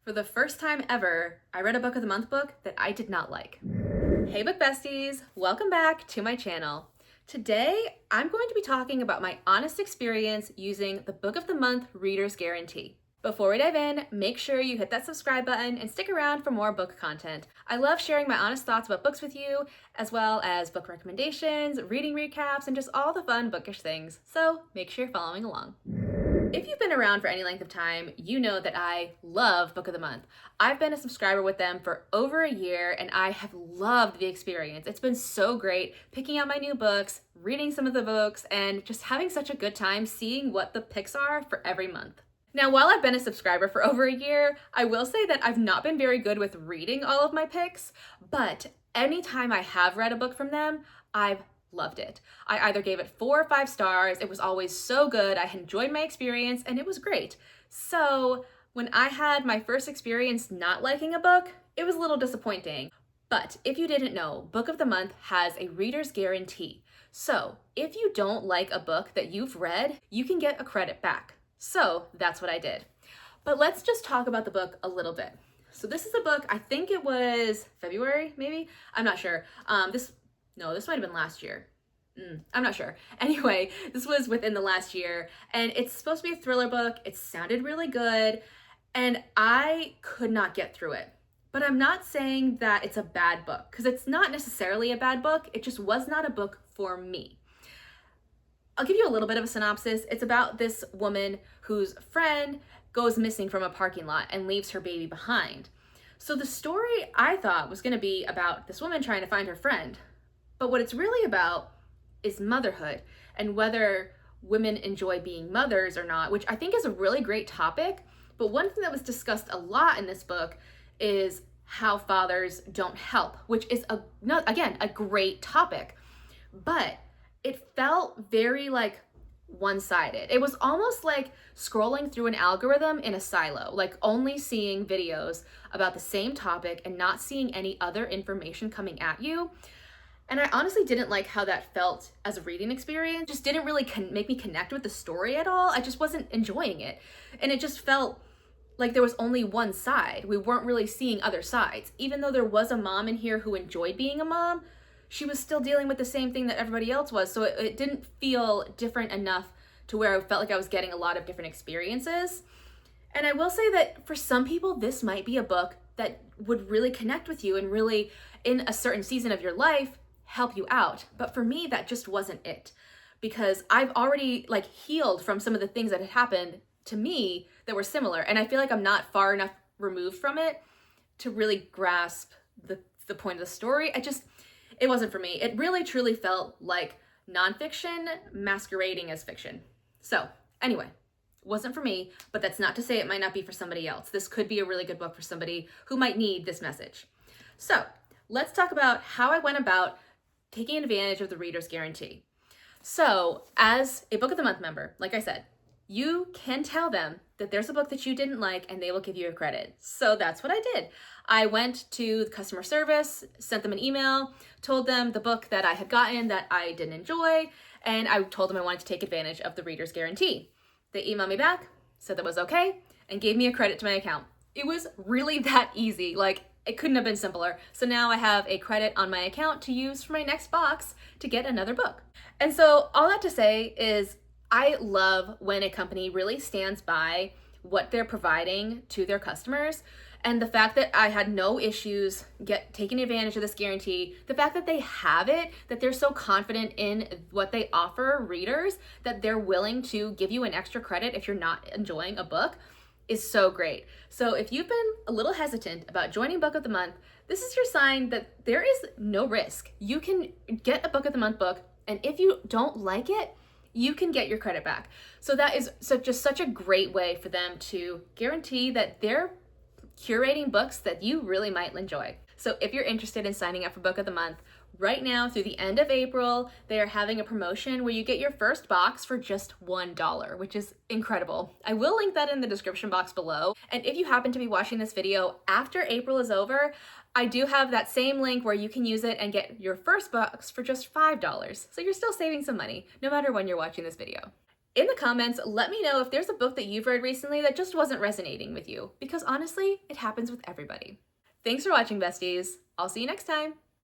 For the first time ever, I read a book of the month book that I did not like. Hey book besties, welcome back to my channel. Today, I'm going to be talking about my honest experience using the Book of the Month Reader's Guarantee. Before we dive in, make sure you hit that subscribe button and stick around for more book content. I love sharing my honest thoughts about books with you, as well as book recommendations, reading recaps, and just all the fun bookish things, so make sure you're following along. If you've been around for any length of time, you know that I love Book of the Month. I've been a subscriber with them for over a year and I have loved the experience. It's been so great picking out my new books, reading some of the books, and just having such a good time seeing what the picks are for every month. Now, while I've been a subscriber for over a year, I will say that I've not been very good with reading all of my picks, but anytime I have read a book from them, I've loved it. I either gave it 4 or 5 stars. It was always so good. I enjoyed my experience and it was great. So when I had my first experience not liking a book, it was a little disappointing. But if you didn't know, Book of the Month has a reader's guarantee. So if you don't like a book that you've read, you can get a credit back. So that's what I did. But let's just talk about the book a little bit. So this is a book, I think it was February, maybe? I'm not sure. This might have been last year. I'm not sure. Anyway, this was within the last year, and it's supposed to be a thriller book. It sounded really good, and I could not get through it. But I'm not saying that it's a bad book, because it's not necessarily a bad book. It just was not a book for me. I'll give you a little bit of a synopsis. It's about this woman whose friend goes missing from a parking lot and leaves her baby behind. So the story I thought was going to be about this woman trying to find her friend. But what it's really about is motherhood and whether women enjoy being mothers or not, which I think is a really great topic. But one thing that was discussed a lot in this book is how fathers don't help, which is, again, a great topic. But it felt very one-sided. It was almost like scrolling through an algorithm in a silo, like only seeing videos about the same topic and not seeing any other information coming at you. And I honestly didn't like how that felt as a reading experience. It just didn't really make me connect with the story at all. I just wasn't enjoying it. And it just felt like there was only one side. We weren't really seeing other sides. Even though there was a mom in here who enjoyed being a mom, she was still dealing with the same thing that everybody else was. So it didn't feel different enough to where I felt like I was getting a lot of different experiences. And I will say that for some people, this might be a book that would really connect with you and really, in a certain season of your life, help you out. But for me, that just wasn't it, because I've already healed from some of the things that had happened to me that were similar. And I feel like I'm not far enough removed from it to really grasp the point of the story. It wasn't for me. It really truly felt like nonfiction masquerading as fiction. So anyway, wasn't for me, but that's not to say it might not be for somebody else. This could be a really good book for somebody who might need this message. So let's talk about how I went about taking advantage of the reader's guarantee. So as a Book of the Month member, like I said, you can tell them that there's a book that you didn't like and they will give you a credit. So that's what I did. I went to the customer service, sent them an email, told them the book that I had gotten that I didn't enjoy, and I told them I wanted to take advantage of the reader's guarantee. They emailed me back, said that was okay, and gave me a credit to my account. It was really that easy. It couldn't have been simpler. So now I have a credit on my account to use for my next box to get another book. And so all that to say is I love when a company really stands by what they're providing to their customers. And the fact that I had no issues taking advantage of this guarantee, the fact that they have it, that they're so confident in what they offer readers, that they're willing to give you an extra credit if you're not enjoying a book, is so great. So if you've been a little hesitant about joining Book of the Month, this is your sign that there is no risk. You can get a Book of the Month book, and if you don't like it, you can get your credit back. So that is just such a great way for them to guarantee that they're curating books that you really might enjoy. So if you're interested in signing up for Book of the Month, right now through the end of April, they are having a promotion where you get your first box for just $1, which is incredible. I will link that in the description box below. And if you happen to be watching this video after April is over, I do have that same link where you can use it and get your first box for just $5. So you're still saving some money, no matter when you're watching this video. In the comments, let me know if there's a book that you've read recently that just wasn't resonating with you, because honestly, it happens with everybody. Thanks for watching, besties. I'll see you next time.